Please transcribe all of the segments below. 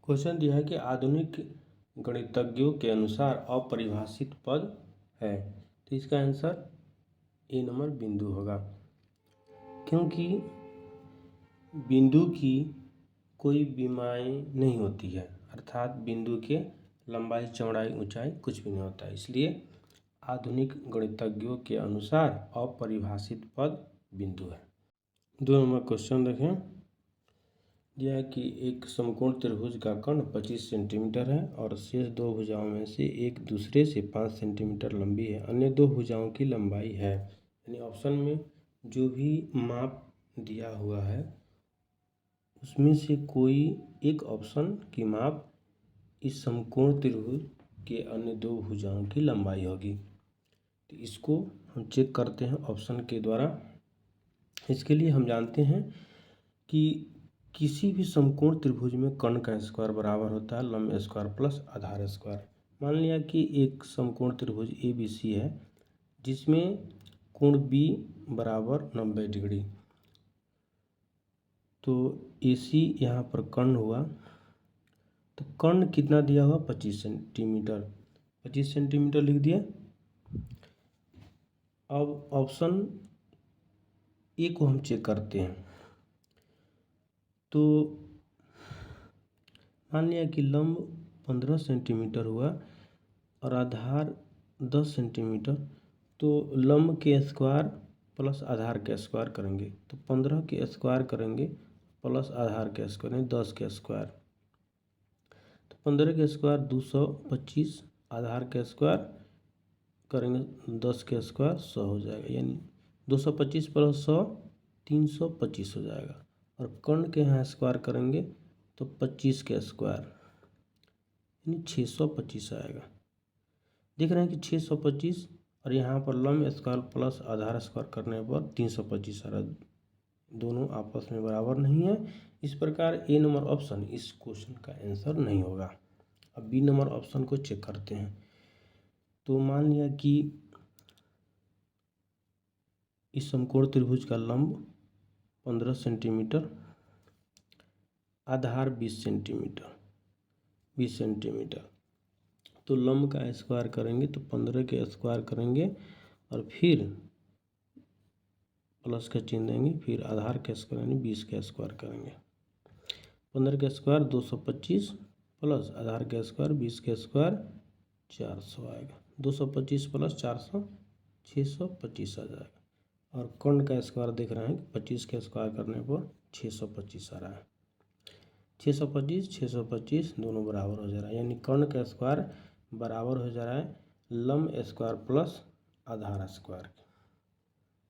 Question दिया है कि आधुनिक गणितज्ञों के अनुसार अपरिभाषित पद है, तो इसका आंसर ए नंबर बिंदु होगा, क्योंकि बिंदु की कोई विमाएँ नहीं होती है, अर्थात बिंदु के लंबाई चौड़ाई ऊंचाई कुछ भी नहीं होता है। इसलिए आधुनिक गणितज्ञों के अनुसार अपरिभाषित पद बिंदु है। 2 नंबर क्वेश्चन देखें, यह कि एक समकोण त्रिभुज का कर्ण 25 सेंटीमीटर है और शेष दो भुजाओं में से एक दूसरे से 5 सेंटीमीटर लंबी है, अन्य दो भुजाओं की लंबाई है। यानी ऑप्शन में जो भी माप दिया हुआ है उसमें से कोई एक ऑप्शन की माप इस समकोण त्रिभुज के अन्य दो भुजाओं की लंबाई होगी। तो इसको हम चेक करते हैं ऑप्शन के द्वारा। इसके लिए हम जानते हैं कि किसी भी समकोण त्रिभुज में कर्ण का स्क्वायर बराबर होता है लंब स्क्वायर प्लस आधार स्क्वायर। मान लिया कि एक समकोण त्रिभुज ABC है जिसमें कोण B बराबर 90 डिग्री, तो AC यहाँ पर कर्ण हुआ, तो कर्ण कितना दिया हुआ 25 सेंटीमीटर, 25 सेंटीमीटर लिख दिया। अब ऑप्शन ए को हम चेक करते हैं, तो मान लिया कि लंब 15 सेंटीमीटर हुआ और आधार 10 सेंटीमीटर, तो लंब के स्क्वायर प्लस आधार के स्क्वायर करेंगे, तो 15 के स्क्वायर करेंगे प्लस आधार के स्क्वायर यानी 10 के स्क्वायर, तो 15 के स्क्वायर 225, आधार के स्क्वायर करेंगे 10 के स्क्वायर 100 हो जाएगा, यानी 225 प्लस 100 325 हो जाएगा। और कर्ण के यहाँ स्क्वायर करेंगे तो 25 के स्क्वायर यानी 625 आएगा। देख रहे हैं कि 625 और यहाँ पर लंब स्क्वायर प्लस आधार स्क्वायर करने पर 325 आ रहा, दोनों आपस में बराबर नहीं है। इस प्रकार ए नंबर ऑप्शन इस क्वेश्चन का आंसर नहीं होगा। अब बी नंबर ऑप्शन को चेक करते हैं, तो मान लिया कि इस समकोण त्रिभुज का लंब 15 सेंटीमीटर, आधार 20 सेंटीमीटर, तो लंब का स्क्वायर करेंगे तो 15 के स्क्वायर करेंगे और फिर प्लस का चिन्ह देंगे, फिर आधार के स्क्वायर यानी 20 के स्क्वायर करेंगे। 15 के स्क्वायर 225 प्लस आधार के स्क्वायर 20 के स्क्वायर 400 आएगा। 225 प्लस 400 625 आ जाएगा। और कर्ण का स्क्वायर देख रहे हैं 25 के स्क्वायर करने पर 625 आ रहा है। 625 दोनों बराबर हो जा रहा है, यानी कर्ण का स्क्वायर बराबर हो जा रहा है लंब स्क्वायर प्लस आधार स्क्वायर।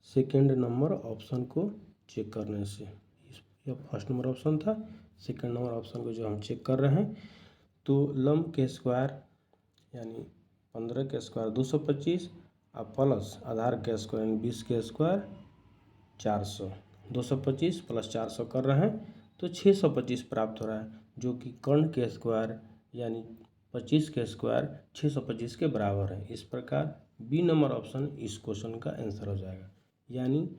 सेकेंड नंबर ऑप्शन को चेक करने से, यह फर्स्ट नंबर ऑप्शन था, सेकेंड नंबर ऑप्शन को जो हम चेक कर रहे हैं, तो लंब के स्क्वायर यानी 15 के स्क्वायर 225 और प्लस आधार के स्क्वायर यानी 20 के स्क्वायर 400, 225 प्लस 400 कर रहे हैं तो 625 प्राप्त हो रहा है, जो कि कर्ण के स्क्वायर यानी 25 के स्क्वायर 625 के बराबर है। इस प्रकार बी नंबर ऑप्शन इस क्वेश्चन का आंसर हो जाएगा, यानी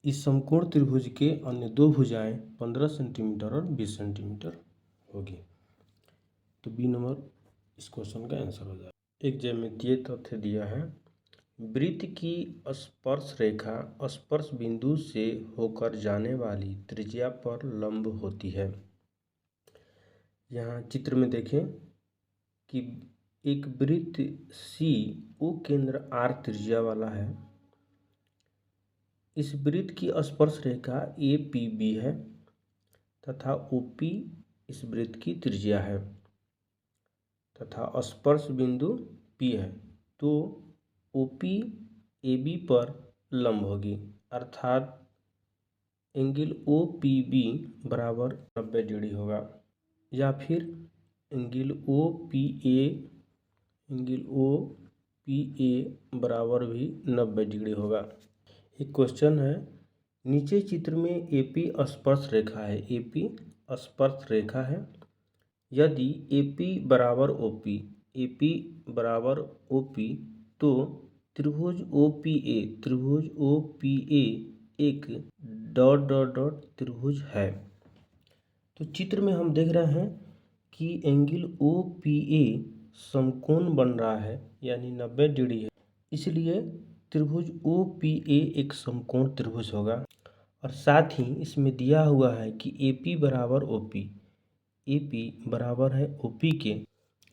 इस समकोण त्रिभुज के अन्य दो भुजाएं 15 सेंटीमीटर और 20 सेंटीमीटर होगी, तो बी नंबर इस क्वेश्चन का आंसर हो जाएगा। एक ज्यामितीय तथ्य दिया है, वृत्त की स्पर्श रेखा स्पर्श बिंदु से होकर जाने वाली त्रिज्या पर लंब होती है। यहाँ चित्र में देखें कि एक वृत्त C O केंद्र R त्रिज्या वाला है। इस वृत्त की स्पर्श रेखा APB है तथा OP इस वृत्त की त्रिज्या है तथा स्पर्श बिंदु P है, तो OP AB पर लंब होगी, अर्थात एंगल OPB बराबर 90 डिग्री होगा, या फिर एंगल OPA बराबर भी 90 डिग्री होगा। एक क्वेश्चन है, नीचे चित्र में AP स्पर्श रेखा है, AP स्पर्श रेखा है, यदि AP बराबर OP तो त्रिभुज OPA एक डॉट डॉट डॉट त्रिभुज है। तो चित्र में हम देख रहे हैं कि एंगल OPA समकोण बन रहा है, यानी 90 डिग्री है। इसलिए त्रिभुज OPA एक समकोण त्रिभुज होगा। और साथ ही इसमें दिया हुआ है कि AP बराबर OP, AP बराबर है OP के।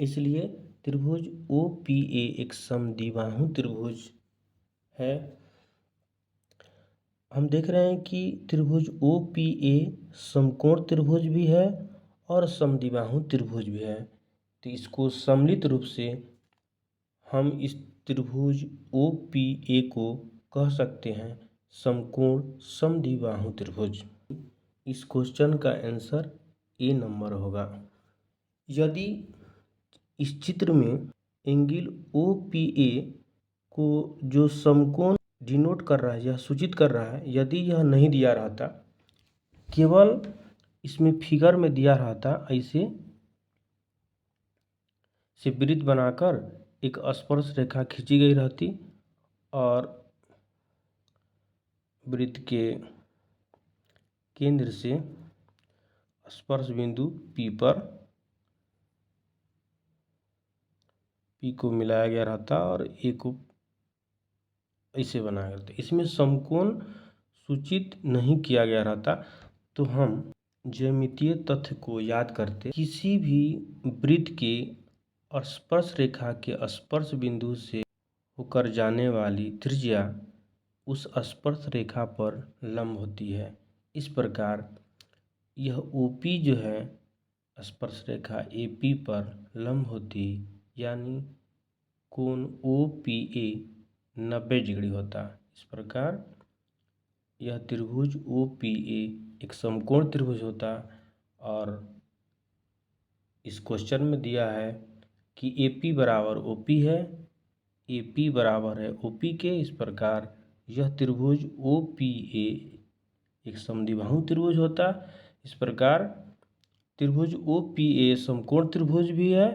इसलिए त्रिभुज OPA एक समद्विबाहु त्रिभुज है। हम देख रहे हैं कि त्रिभुज OPA समकोण त्रिभुज भी है और समद्विबाहु त्रिभुज भी है। तो इसको सम्मिलित रूप से हम इस त्रिभुज OPA को कह सकते हैं समकोण समद्विबाहु त्रिभुज। इस क्वेश्चन का आंसर A नंबर होगा। यदि इस चित्र में एंगल OPA को जो समकोण डिनोट कर रहा है या सूचित कर रहा है, यदि यह नहीं दिया रहता, केवल इसमें फिगर में दिया रहता ऐसे से वृत्त बनाकर एक स्पर्श रेखा खींची गई रहती और वृत्त के केंद्र से स्पर्श बिंदु P को मिलाया गया रहता और A को ऐसे बनाया गया था। इसमें समकोण सूचित नहीं किया गया रहता। तो हम ज्यामितीय तथ्य को याद करते, किसी भी वृत्त के स्पर्श रेखा के स्पर्श बिंदु से होकर जाने वाली त्रिज्या उस स्पर्श रेखा पर लंब होती है। इस प्रकार यह OP जो है स्पर्श रेखा AP पर लंब होती, यानी कोण OPA 90 डिग्री होता। इस प्रकार यह त्रिभुज OPA एक समकोण त्रिभुज होता। और इस क्वेश्चन में दिया है कि AP बराबर OP है, AP बराबर है OP के। इस प्रकार यह त्रिभुज OPA एक समद्विबाहु त्रिभुज होता। इस प्रकार त्रिभुज OPA समकोण त्रिभुज भी है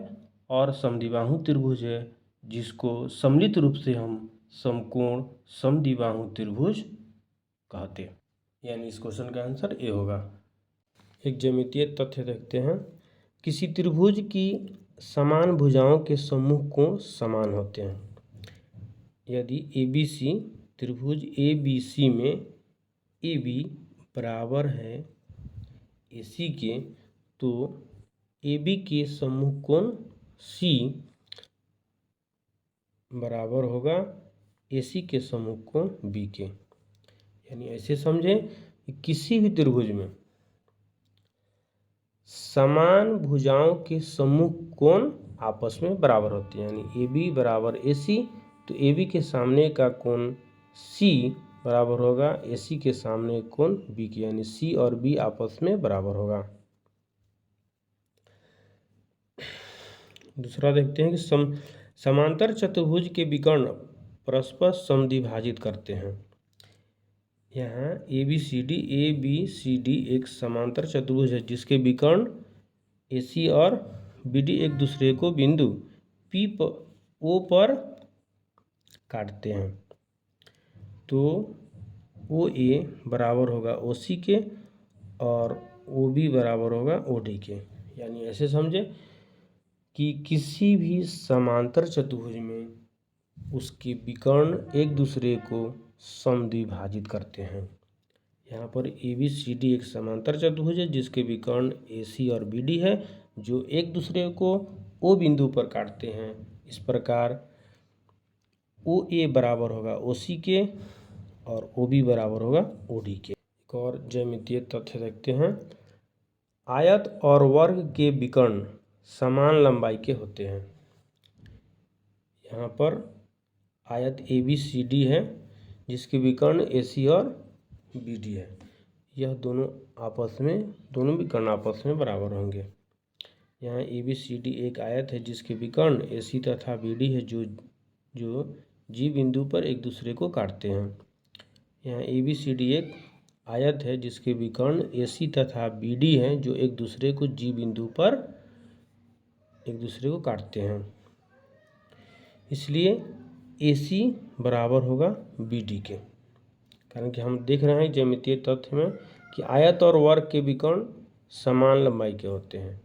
और समद्विबाहु त्रिभुज है, जिसको सम्मिलित रूप से हम समकोण समद्विबाहु त्रिभुज कहते हैं। यानी इस क्वेश्चन का आंसर A होगा। एक ज्यामितीय तथ्य देखते हैं। किसी त्रिभुज की समान भुजाओं के समूह कोण समान होते हैं। यदि ABC त्रिभुज ABC में AB बराबर है AC के, तो AB के समूह कोण C बराबर होगा AC के समूह कोण B के। यानी ऐसे समझें कि किसी भी त्रिभुज में समान भुजाओं के समूह कोण आपस में बराबर होते हैं। यानी AB बराबर AC, तो AB के सामने का कोण C बराबर होगा AC के सामने कोण B के, यानी C और B आपस में बराबर होगा। दूसरा देखते हैं कि समांतर चतुर्भुज के विकर्ण परस्पर समद्विभाजित करते हैं। यहाँ ABCD एक समांतर चतुर्भुज है जिसके विकर्ण AC और BD एक दूसरे को बिंदु O पर काटते हैं। तो OA बराबर होगा OC के और OB बराबर होगा OD के। यानी ऐसे समझे कि किसी भी समांतर चतुर्भुज में उसके विकर्ण एक दूसरे को समद्विभाजित करते हैं। यहाँ पर ABCD एक समांतर चतुर्भुज है जिसके विकर्ण AC और BD है, जो एक दूसरे को O बिंदु पर काटते हैं। इस प्रकार OA बराबर होगा OC के और OB बराबर होगा OD के। एक और ज्यामितीय तथ्य देखते हैं। आयत और वर्ग के विकर्ण समान लंबाई के होते हैं। यहाँ पर आयत ABCD है जिसके विकर्ण AC और BD है। यह दोनों विकर्ण आपस में बराबर होंगे। यहाँ ABCD एक आयत है जिसके विकर्ण AC तथा BD है, जो G बिंदु पर एक दूसरे को काटते हैं। यहाँ ABCD एक आयत है जिसके विकर्ण AC तथा BD है, जो एक दूसरे को G बिंदु पर एक दूसरे को काटते हैं। इसलिए AC बराबर होगा BD के। कारण कि हम देख रहे हैं ज्यामितीय तथ्य में कि आयत और वर्ग के विकर्ण समान लंबाई के होते हैं।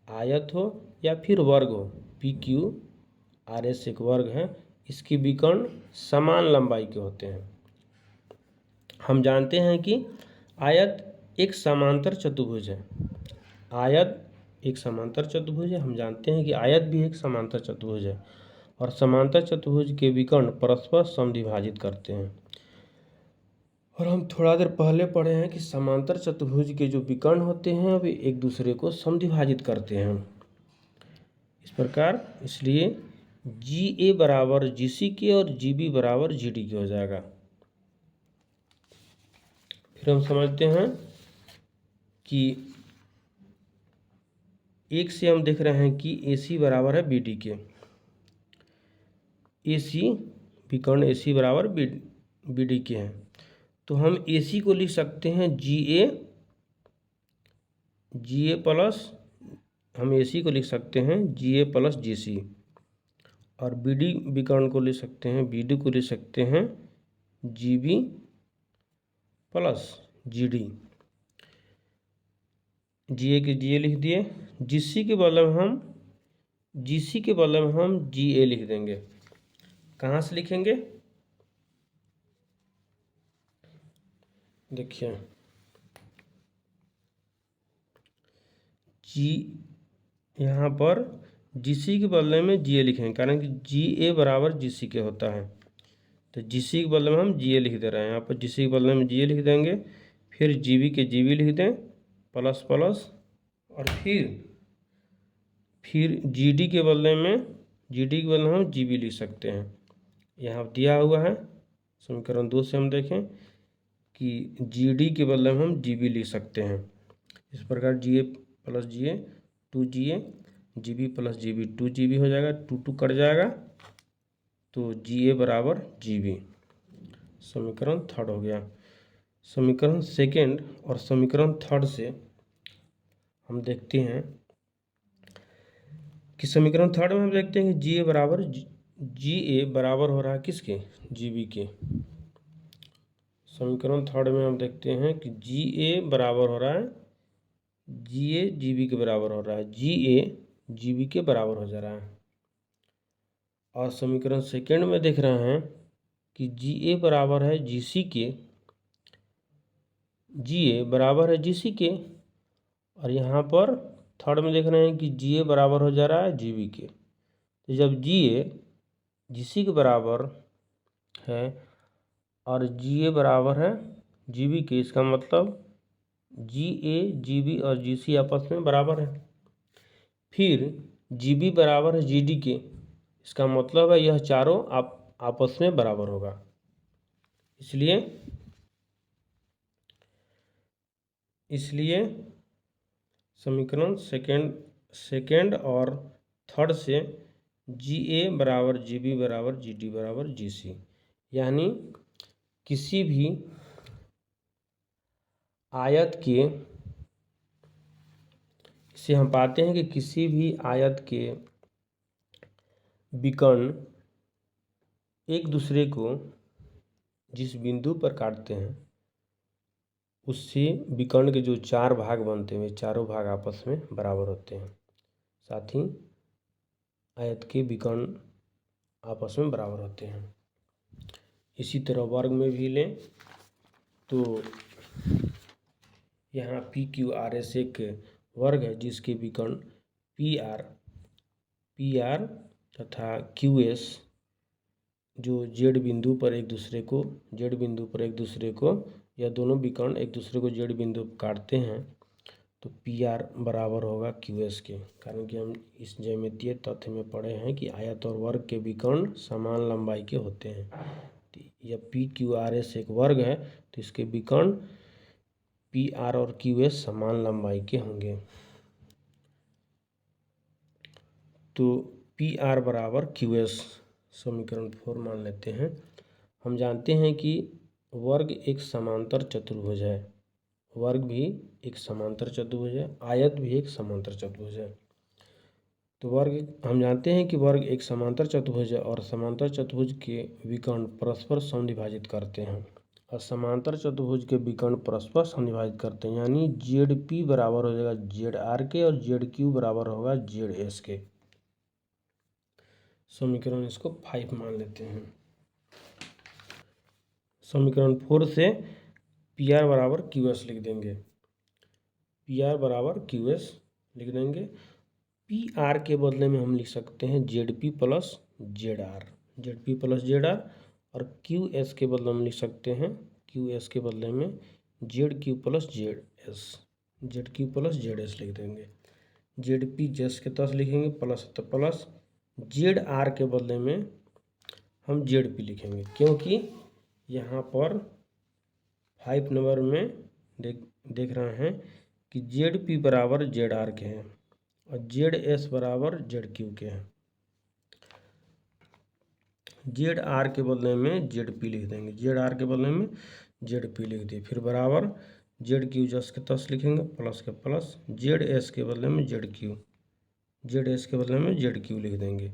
आयत हो या फिर वर्ग हो, PQRS एक वर्ग है, इसके विकर्ण समान लंबाई के होते हैं। हम जानते हैं कि आयत एक समांतर चतुर्भुज है। आयत एक समांतर चतुर्भुज है। हम जानते हैं कि आयत भी एक समांतर चतुर्भुज है और समांतर चतुर्भुज के विकर्ण परस्पर समद्विभाजित करते हैं। और हम थोड़ा देर पहले पढ़े हैं कि समांतर चतुर्भुज के जो विकर्ण होते हैं वे एक दूसरे को समद्विभाजित करते हैं इस प्रकार। इसलिए GA बराबर GC और GB बराबर GD हो जाएगा। फिर हम समझते हैं कि एक से हम देख रहे हैं कि AC बराबर है BD के। AC विकर्ण AC बराबर BD के हैं, तो हम AC को लिख सकते हैं GA प्लस, हम AC को लिख सकते हैं GA प्लस GC, और BD विकर्ण को लिख सकते हैं, BD को लिख सकते हैं GB प्लस GD। GA के GA लिख दिए, GC के बदले में हम GA लिख देंगे। कहाँ से लिखेंगे? देखिए यहाँ पर GC के बदले में GA लिखेंगे, कारण कि GA बराबर GC के होता है, तो GC के बदले में हम GA लिख दे रहे हैं। यहाँ पर GC के बदले में GA लिख देंगे, फिर GB के GB लिख दें प्लस प्लस, और फिर GD के बदले में हम GB लिख सकते हैं। यहाँ दिया हुआ है समीकरण 2 से हम देखें कि GD के बदले में हम GB लिख सकते हैं। इस प्रकार GA plus GA 2GA, GB plus GB 2GB हो जाएगा, 2 कट जाएगा, तो GA बराबर GB। समीकरण 3 हो गया। समीकरण 2 और समीकरण 3 से हम देखते हैं कि समीकरण 3 में हम देखते हैं कि GA बराबर हो रहा है किसके? GB के। समीकरण 3 में हम देखते हैं कि GA बराबर हो रहा है, GA GB के बराबर हो रहा है, GA GB के बराबर हो जा रहा है। और समीकरण 2 में देख रहे हैं कि GA बराबर है GC के, GA बराबर है GC के, और यहाँ पर 3 में देख रहे हैं कि GA बराबर हो जा रहा है GB के। तो जब GA GC के बराबर है और GA बराबर है GB के, इसका मतलब GA GB और GC आपस में बराबर है। फिर GB बराबर है GD के, इसका मतलब है यह चारों आपस में बराबर होगा। इसलिए समीकरण 2 और 3 से GA बराबर GB बराबर GD बराबर GC, यानी किसी भी आयत के, इसे हम पाते हैं कि किसी भी आयत के विकर्ण एक दूसरे को जिस बिंदु पर काटते हैं उससे विकर्ण के जो 4 भाग बनते हैं वे चारों भाग आपस में बराबर होते हैं। साथ ही आयत के विकर्ण आपस में बराबर होते हैं। इसी तरह वर्ग में भी लें तो यहाँ PQRS एक वर्ग है जिसके विकर्ण PR तथा QS जो Z बिंदु पर एक दूसरे को या दोनों विकर्ण एक दूसरे को Z बिंदु पर काटते हैं, तो PR बराबर होगा QS के। कारण कि हम इस ज्यामितीय तथ्य में पढ़े हैं कि आयत और वर्ग के विकर्ण समान लंबाई के होते हैं। तो यह PQRS एक वर्ग है, तो इसके विकर्ण PR और QS समान लंबाई के होंगे। तो PR बराबर QS समीकरण 4 मान लेते हैं। हम जानते हैं कि वर्ग एक समांतर चतुर्भुज है, वर्ग भी एक समांतर चतुर्भुज है, आयत भी एक समांतर चतुर्भुज है। तो हम जानते हैं कि वर्ग एक समांतर चतुर्भुज है और समांतर चतुर्भुज के विकर्ण परस्पर समद्विभाजित करते हैं। और समांतर चतुर्भुज के विकर्ण परस्पर समविभाजित करते हैं, यानी जेड पी बराबर हो जाएगा जेड आर के और जेड क्यू बराबर होगा जेड एस के। समीकरण इसको 5 मान लेते हैं। समीकरण 4 से पी आर बराबर क्यू एस लिख देंगे। पी आर बराबर क्यू एस लिख देंगे। पी आर के बदले में हम लिख सकते हैं Z P plus Z R, Z P plus Z R. और क्यू एस के बदले में लिख सकते हैं, क्यू एस के बदले में Z Q plus Z S, Z Q plus Z S लिख देंगे। जेड पी जेस के तस लिखेंगे प्लस, तो प्लस जेड आर के बदले में हम जेड पी लिखेंगे, क्योंकि यहाँ पर 5 नंबर में देख रहे हैं कि जेड पी बराबर जेड आर के हैं और जेड एस बराबर जेड क्यू के हैं। जेड आर के बदले में जेड पी लिख देंगे, जेड आर के बदले में जेड पी लिख दिए। फिर बराबर जेड क्यू जस के तस लिखेंगे प्लस के प्लस जेड एस के बदले में जेड क्यू, जेड एस के बदले में जेड क्यू लिख देंगे।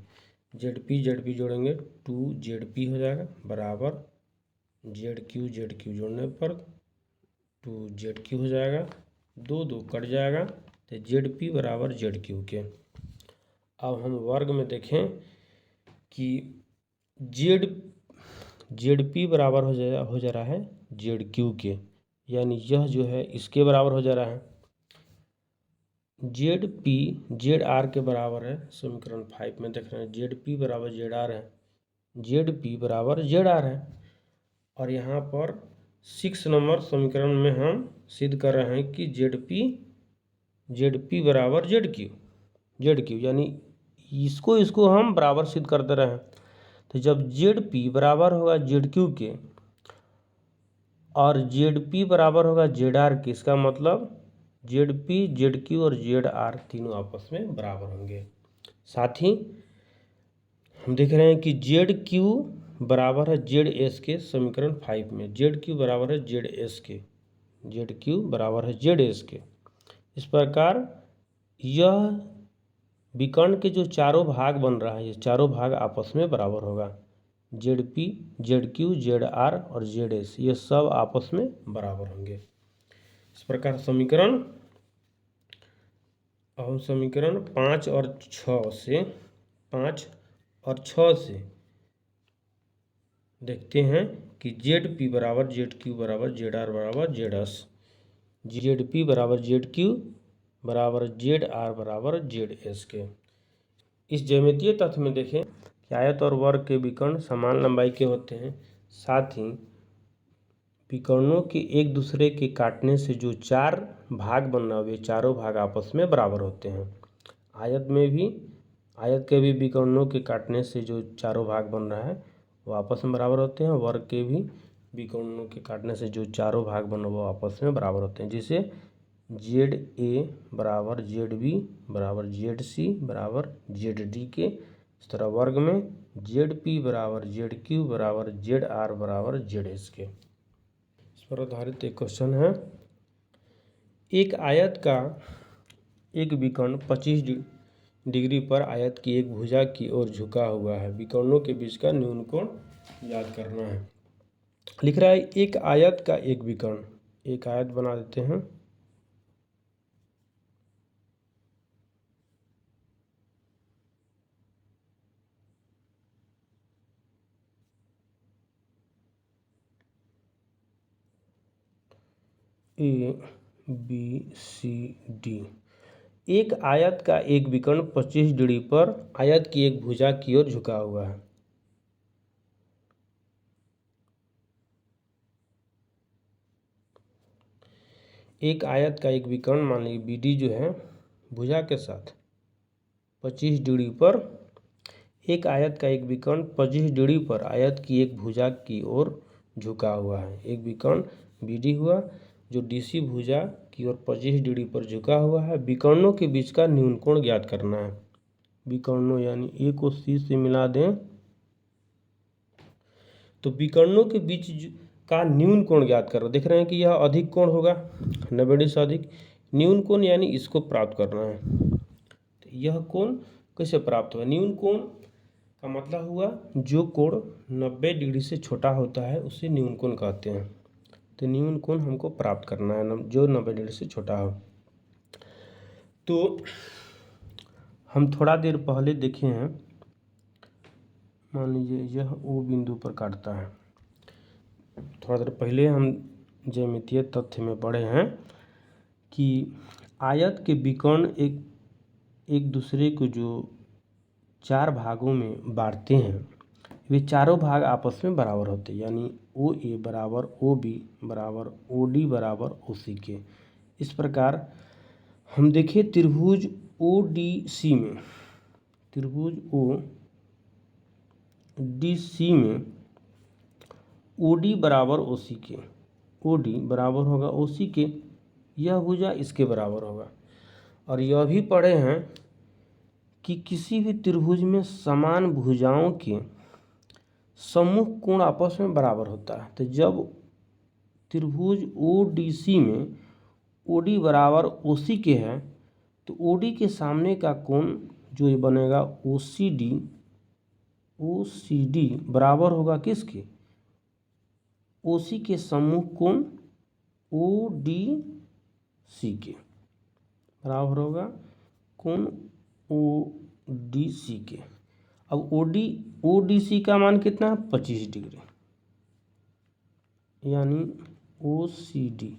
जेड पी जोड़ेंगे 2 जेड पी हो जाएगा बराबर जेड क्यू जोड़ने पर 2 जेड क्यू हो जाएगा, 2 2 कट जाएगा, तो जेड पी बराबर जेड क्यू के। अब हम वर्ग में देखें कि जेड पी बराबर हो जा रहा है जेड क्यू के, यानी यह जो है इसके बराबर हो जा रहा है। जेड पी जेड आर के बराबर है, समीकरण 5 में देख रहे हैं जेड पी बराबर जेड आर है, जेड पी बराबर जेड आर है। और यहाँ पर 6 नंबर समीकरण में हम सिद्ध कर रहे हैं कि जेड पी बराबर जेड क्यू, यानी इसको हम बराबर सिद्ध करते रहे। तो जब जेड पी बराबर होगा जेड क्यू के और जेड पी बराबर होगा जेड आर के, इसका मतलब जेड पी जेड क्यू और जेड आर तीनों आपस में बराबर होंगे। साथ ही हम देख रहे हैं कि जेड क्यू बराबर है जेड एस के, समीकरण 5 में जेड क्यू बराबर है जेड एस के, जेड क्यू बराबर है जेड एस के। इस प्रकार यह विकर्ण के जो चारों भाग बन रहा है, ये चारों भाग आपस में बराबर होगा। Z P Z Q Z R और जेड एस ये सब आपस में बराबर होंगे। इस प्रकार समीकरण 5 और 6 से देखते हैं कि जेड पी बराबर जेड क्यू बराबर जेड आर बराबर जेड एस, जेड पी बराबर जेड क्यू बराबर जेड आर बराबर जेड एस के। इस ज्यामितीय तथ्य में देखें कि आयत और वर्ग के विकर्ण समान लंबाई के होते हैं। साथ ही विकर्णों के एक दूसरे के काटने से जो 4 भाग बन रहा है वे चारों भाग आपस में बराबर होते हैं। आयत के भी विकर्णों के काटने से जो चारों भाग बन रहा है वो आपस में बराबर होते हैं। वर्ग के भी विकर्णों के काटने से जो चारों भाग बन रहे वो आपस में बराबर होते हैं, जिसे जेड ए बराबर जेड बी बराबर जेड सी बराबर जेड डी के। इस तरह वर्ग में जेड पी बराबर जेड क्यू बराबर जेड आर बराबर जेड एस के। इस पर आधारित एक क्वेश्चन है, एक आयत का एक विकर्ण 25 डिग्री पर आयत की एक भुजा की ओर झुका हुआ है, विकर्णों के बीच का न्यून कोण याद करना है। लिख रहा है एक आयत का एक विकर्ण, एक आयत बना देते हैं। ए बी सी डी, एक आयत का एक विकर्ण 25 डिग्री पर आयत की एक भुजा की ओर झुका हुआ है। एक आयत का एक विकर्ण मान लीजिए बी डी जो है भुजा के साथ 25 डिग्री पर, एक आयत का एक विकर्ण 25 डिग्री पर आयत की एक भुजा की ओर झुका हुआ है। एक विकर्ण बी डी हुआ जो डीसी भुजा की ओर 25 डिग्री पर झुका हुआ है। विकर्णों के बीच का न्यून कोण ज्ञात करना है। विकर्णों यानी ए को सी से मिला दें तो विकर्णों के बीच का न्यून कोण ज्ञात करो। देख रहे हैं कि यह अधिक कोण होगा 90 डिग्री से अधिक, न्यून कोण यानी इसको प्राप्त करना है। तो यह कोण कैसे प्राप्त हुआ? न्यून कोण का मतलब हुआ जो कोण 90 डिग्री से छोटा होता है उसे न्यून कोण कहते हैं। तो न्यून कोण हमको प्राप्त करना है जो 90 डिग्री से छोटा हो। तो हम थोड़ा देर पहले देखे हैं, मान लीजिए यह ओ बिंदु पर काटता है। थोड़ा देर पहले हम ज्यामितीय तथ्य में पढ़े हैं कि आयत के विकर्ण एक दूसरे को जो 4 भागों में बांटते हैं, वे चारों भाग आपस में बराबर होते हैं, यानी ओ ए बराबर ओ बी बराबर ओ डी बराबर ओ सी के। इस प्रकार हम देखें त्रिभुज ओ डी सी में, त्रिभुज ओ डी सी में ओ डी बराबर ओ सी के, ओ डी बराबर होगा ओ सी के, यह भुजा इसके बराबर होगा। और यह भी पढ़े हैं कि किसी भी त्रिभुज में समान भुजाओं के सम्मुख कोण आपस में बराबर होता है। तो जब त्रिभुज ओ डी सी में ओ डी बराबर ओ सी के है, तो ओ डी के सामने का कोण जो ये बनेगा ओ सी डी बराबर होगा किसके, ओ सी के सम्मुख कोण ओ डी सी के बराबर होगा कोण ओ डी सी के। अब ओ डी सी का मान कितना है, 25 डिग्री, यानी ओ सी डी,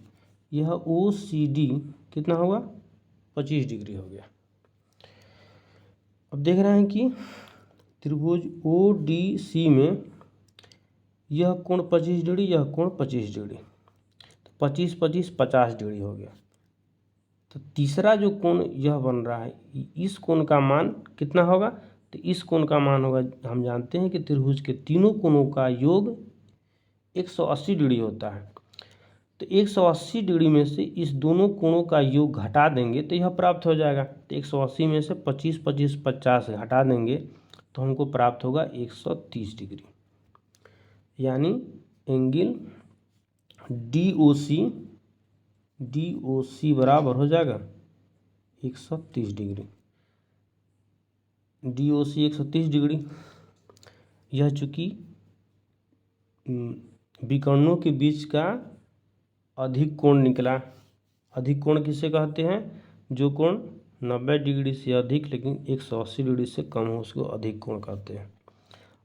यह ओ सी डी कितना होगा, 25 डिग्री हो गया। अब देख रहे हैं कि त्रिभुज ओ डी सी में यह कोण 25 डिग्री, यह कोण 25 डिग्री, तो 25 25 50 डिग्री हो गया। तो तीसरा जो कोण यह बन रहा है, इस कोण का मान कितना होगा, तो इस कोण का मान होगा, हम जानते हैं कि त्रिभुज के तीनों कोणों का योग 180 डिग्री होता है। तो 180 डिग्री में से इस दोनों कोणों का योग घटा देंगे तो यह प्राप्त हो जाएगा। तो 180 में से 25 25 50 घटा देंगे तो हमको प्राप्त होगा 130 डिग्री, यानी एंगल डी ओ सी बराबर हो जाएगा 130 डिग्री, डी ओ सी 130 डिग्री। यह चूँकि विकर्णों के बीच का अधिक कोण निकला। अधिक कोण किसे कहते हैं, जो कोण 90 डिग्री से अधिक लेकिन 180 डिग्री से कम हो उसको अधिक कोण कहते हैं।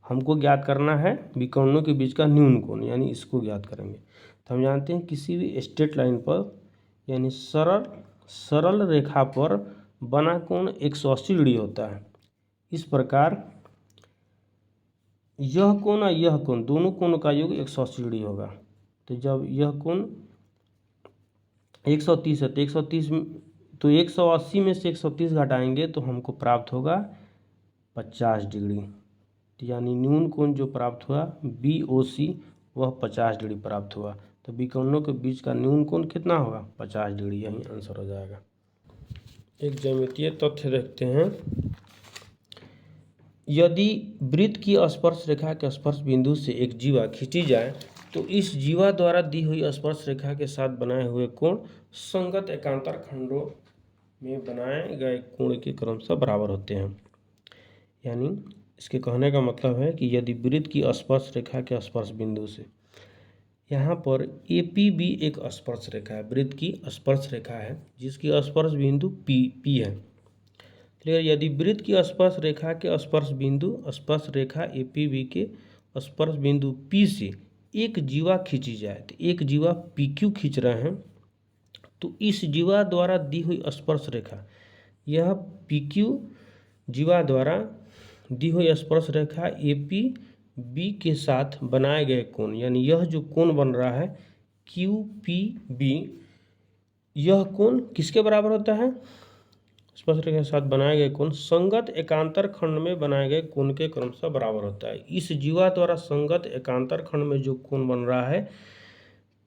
हमको ज्ञात करना है विकर्णों के बीच का न्यून कोण, यानी इसको ज्ञात करेंगे। तो हम जानते हैं किसी भी स्ट्रेट लाइन पर यानी सरल रेखा पर बना कोण 180 डिग्री होता है। इस प्रकार यह कोण और यह कोण दोनों कोणों का योग 180 डिग्री होगा। तो जब यह कोण 130 है तो 130 तो 180 में से 130 घटाएंगे तो हमको प्राप्त होगा 50 डिग्री, यानी न्यून कोण जो प्राप्त हुआ बी ओ सी वह 50 डिग्री प्राप्त हुआ। तो विकर्णों के बीच का न्यून कोण कितना होगा, 50 डिग्री, यही आंसर हो जाएगा। एक ज्यामितीय तथ्य देखते हैं। यदि वृत्त की स्पर्श रेखा के स्पर्श बिंदु से एक जीवा खींची जाए तो इस जीवा द्वारा दी हुई स्पर्श रेखा के साथ बनाए हुए कोण संगत एकांतर खंडों में बनाए गए कोण के क्रमशः बराबर होते हैं। यानी इसके कहने का मतलब है कि यदि वृत्त की स्पर्श रेखा के स्पर्श बिंदु से, यहाँ पर ए पी बी एक स्पर्श रेखा है, वृत्त की स्पर्श रेखा है जिसकी स्पर्श बिंदु पी है। क्लियर। यदि वृत्त की स्पर्श रेखा के स्पर्श बिंदु स्पर्श रेखा ए पी बी के स्पर्श बिंदु पी से एक जीवा खींची जाए, तो एक जीवा पी क्यू खींच रहे हैं, तो इस जीवा द्वारा दी हुई स्पर्श रेखा, यह पी क्यू जीवा द्वारा दी हुई स्पर्श रेखा ए पी बी के साथ बनाए गए कोण, यानी यह जो कोण बन रहा है क्यू पी बी, यह कोण किसके बराबर होता है, स्पर्श रेखा के साथ बनाए गए कोण संगत एकांतर खंड में बनाए गए कोण के क्रमशः बराबर होता है। इस जीवा द्वारा संगत एकांतर खंड में जो कोण बन रहा है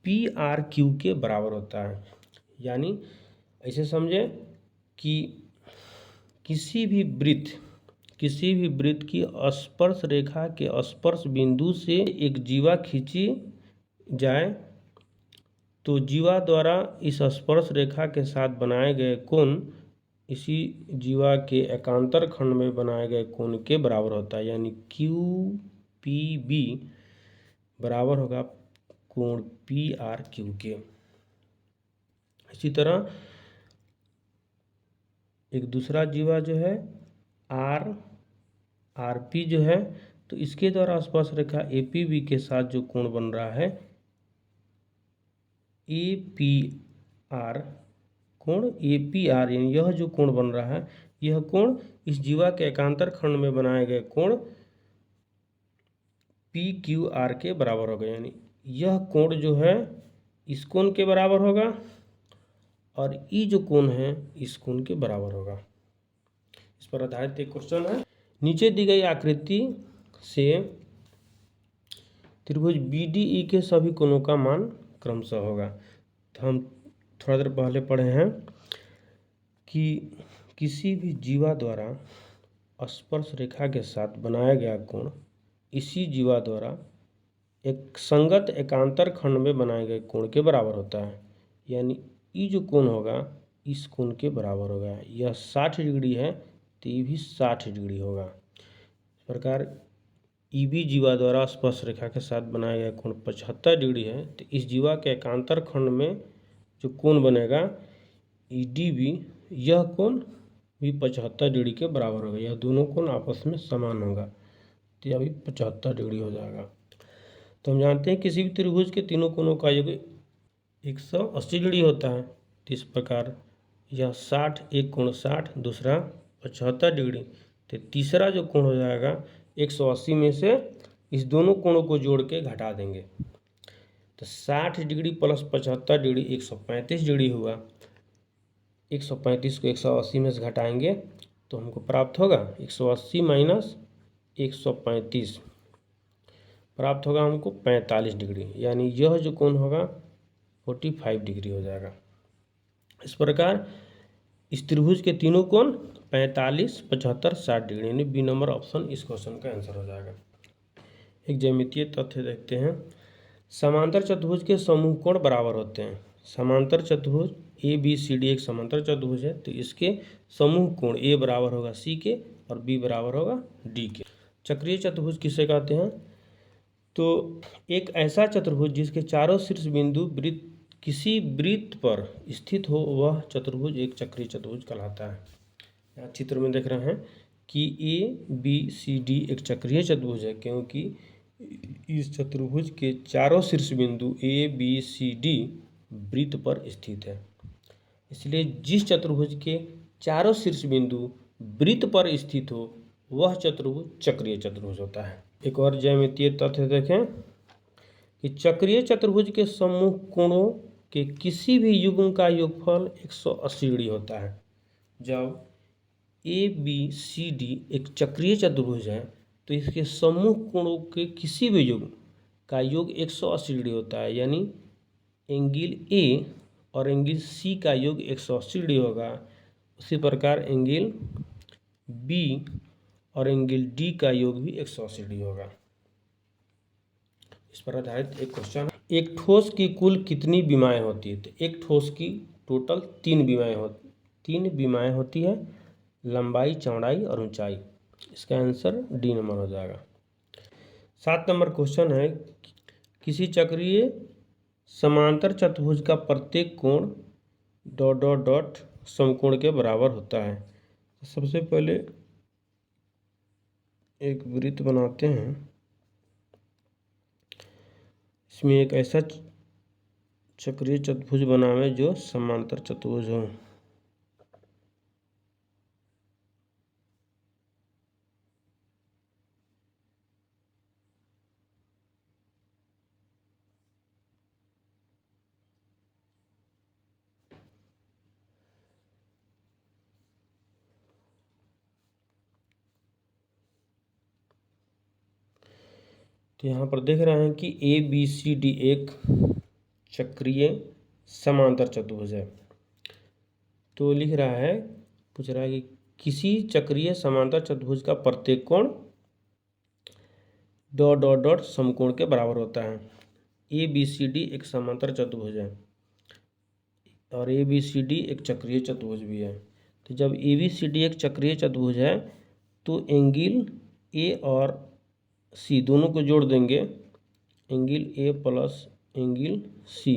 पी आर क्यू के बराबर होता है। यानी ऐसे समझे कि किसी भी वृत्त की स्पर्श रेखा के स्पर्श बिंदु से एक जीवा खींची जाए तो जीवा द्वारा इस स्पर्श रेखा के साथ बनाए गए कोण इसी जीवा के एकांतर खंड में बनाए गए कोण के बराबर होता है। यानी क्यू पी बी बराबर होगा कोण पी आर क्यू के। इसी तरह एक दूसरा जीवा जो है आर पी जो है, तो इसके द्वारा स्पर्श रेखा ए पी बी के साथ जो कोण बन रहा है ए पी आर कोण ए पी आर, यानी यह जो कोण बन रहा है यह कोण इस जीवा के एकांतर खंड में बनाए गए कोण पी क्यू आर के बराबर होगा। यानी यह कोण जो है इस कोण के बराबर होगा और ई जो कोण है इस कोण के बराबर होगा। इस पर आधारित एक क्वेश्चन है। नीचे दी गई आकृति से त्रिभुज बी डी ई के सभी कोणों का मान क्रमशः होगा। तो हम थोड़ा देर पहले पढ़े हैं कि किसी भी जीवा द्वारा स्पर्श रेखा के साथ बनाया गया कोण इसी जीवा द्वारा एक संगत एकांतर खंड में बनाए गए कोण के बराबर होता है। यानी ये जो कोण होगा इस कोण के बराबर होगा। यह 60 डिग्री है तो ये भी 60 डिग्री होगा। इस प्रकार ई बी जीवा द्वारा स्पर्श रेखा के साथ बनाया गया कोण 75 डिग्री है, तो इस जीवा के एकांतर खंड में जो कोण बनेगा ई डी बी, यह कोण भी 75 डिग्री के बराबर होगा। यह दोनों कोण आपस में समान होगा, तो यह भी 75 डिग्री हो जाएगा। तो हम जानते हैं किसी भी त्रिभुज के तीनों कोणों का योग 180 डिग्री होता है। तो इस प्रकार यह 60, एक कोण 60, दूसरा 75 डिग्री, तो तीसरा जो कोण हो जाएगा 180 में से इस दोनों कोणों को जोड़ के घटा देंगे, तो 60 डिग्री प्लस 75 डिग्री 135 डिग्री हुआ। 135 को 180 में से घटाएंगे तो हमको प्राप्त होगा 180 माइनस 135 प्राप्त होगा हमको 45 डिग्री। यानी यह जो कोण होगा 45 डिग्री हो जाएगा। इस प्रकार इस त्रिभुज के तीनों कोण 45, 75, 60 डिग्री, यानी बी नंबर ऑप्शन इस क्वेश्चन का आंसर हो जाएगा। एक ज्यामितीय तथ्य देखते हैं। समांतर चतुर्भुज के समूह कोण बराबर होते हैं। समांतर चतुर्भुज ए बी सी डी एक समांतर चतुर्भुज है, तो इसके समूह कोण ए बराबर होगा सी के और बी बराबर होगा डी के। चक्रीय चतुर्भुज किसे कहते हैं? तो एक ऐसा चतुर्भुज जिसके चारों शीर्ष बिंदु किसी वृत्त पर स्थित हो वह चतुर्भुज एक चक्रीय चतुर्भुज कहलाता है। यहाँ चित्र में देख रहे हैं कि ए बी सी डी एक चक्रीय चतुर्भुज है, क्योंकि इस चतुर्भुज के चारों शीर्ष बिंदु ए बी सी डी वृत्त पर स्थित है। इसलिए जिस चतुर्भुज के चारों शीर्ष बिंदु वृत्त पर स्थित हो वह चतुर्भुज चक्रीय चतुर्भुज होता है। एक और ज्यामितीय तथ्य देखें कि चक्रीय चतुर्भुज के समूह कोणों के किसी भी युग्म का योगफल 180 डिग्री होता है। जब ए बी सी डी एक चक्रीय चतुर्भुज है तो इसके समूह कोणों के किसी भी युग्म का योग 180 डिग्री होता है। यानी एंगल ए और एंगल सी का योग 180 डिग्री होगा। उसी प्रकार एंगल बी और एंगल डी का योग भी 180 डिग्री होगा। इस पर आधारित एक क्वेश्चन। एक ठोस की कुल कितनी विमाएँ होती है? तो एक ठोस की टोटल 3 विमाएँ होती है, लंबाई, चौड़ाई और ऊंचाई। इसका आंसर डी नंबर हो जाएगा। 7 नंबर क्वेश्चन है, किसी चक्रीय समांतर चतुर्भुज का प्रत्येक कोण ... समकोण के बराबर होता है। सबसे पहले एक वृत्त बनाते हैं। इसमें एक ऐसा चक्रीय चतुर्भुज बनावे जो समांतर चतुर्भुज हो। तो यहाँ पर देख रहे हैं कि ए बी सी डी एक चक्रीय समांतर चतुर्भुज है। तो लिख रहा है, पूछ रहा है कि किसी चक्रीय समांतर चतुर्भुज का प्रत्येक कोण ... समकोण के बराबर होता है। ए बी सी डी एक समांतर चतुर्भुज है और ए बी सी डी एक चक्रीय चतुर्भुज भी है। तो जब ए बी सी डी एक चक्रीय चतुर्भुज है तो एंगल ए और सी दोनों को जोड़ देंगे। Angle A plus angle C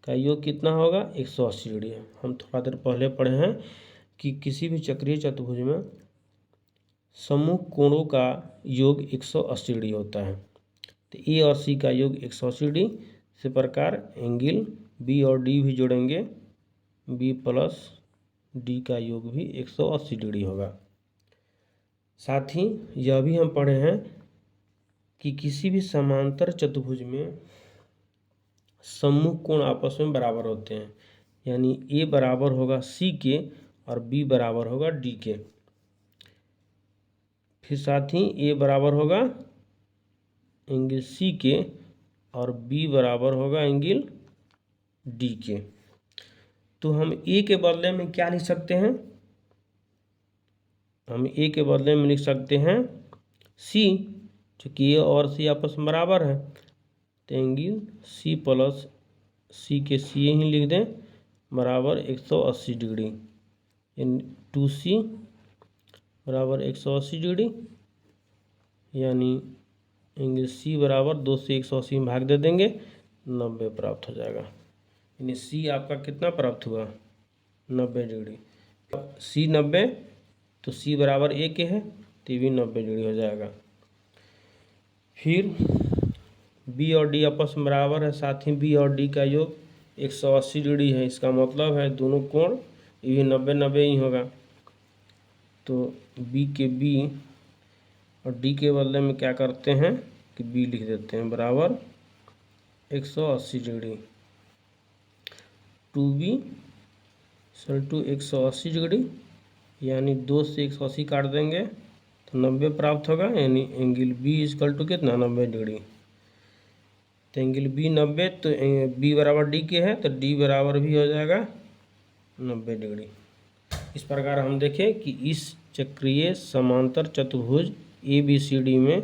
का योग कितना होगा 180 डिग्री। हम थोड़ा देर पहले पढ़े हैं कि किसी भी चक्रीय चतुर्भुज में सम्मुख कोणों का योग 180 डिग्री होता है। तो ए और सी का योग 180 डिग्री। इसी प्रकार एंगल बी और डी भी जोड़ेंगे, बी प्लस डी का योग भी 180 डिग्री होगा। साथ ही यह भी हम पढ़े हैं कि किसी भी समांतर चतुर्भुज में सम्मुख कोण आपस में बराबर होते हैं, यानी ए बराबर होगा सी के और बी बराबर होगा डी के। फिर साथ ही ए बराबर होगा एंगल सी के और बी बराबर होगा एंगल डी के। तो हम ए के बदले में क्या लिख सकते हैं, हम ए के बदले में लिख सकते हैं सी, चूँकि ए और सी आपस में बराबर है। तो एंगल सी प्लस सी के सी ही लिख दें बराबर 180 डिग्री, यानी 2C बराबर 180 डिग्री, यानी एंगल सी बराबर 2 से 180 में भाग दे देंगे, 90 प्राप्त हो जाएगा। यानी सी आपका कितना प्राप्त हुआ 90 डिग्री। सी 90 तो सी बराबर ए के है, तो भी 90 डिग्री हो जाएगा। फिर बी और डी आपस में बराबर है, साथ ही बी और डी का योग 180 डिग्री है। इसका मतलब है दोनों कोण ये भी 90-90 ही होगा। तो बी के बी और डी के बदले में क्या करते हैं कि बी लिख देते हैं बराबर 180 डिग्री। 2B = 180 डिग्री, यानी 2 से 180 काट देंगे तो 90 प्राप्त होगा, यानी एंगल बी = कितना 90 डिग्री। तो एंगल बी 90, तो बी बराबर डी के है, तो डी बराबर भी हो जाएगा 90 डिग्री। इस प्रकार हम देखें कि इस चक्रीय समांतर चतुर्भुज ABCD में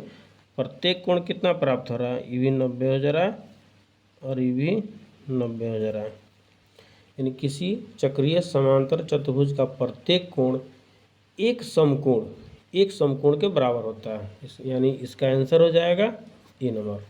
प्रत्येक कोण कितना प्राप्त हो रहा है, ये भी 90 हो जा रहा है और ये भी 90 हो जा रहा है। यानी किसी चक्रीय समांतर चतुर्भुज का प्रत्येक कोण एक समकोण के बराबर होता है। यानी इसका आंसर हो जाएगा ए नंबर।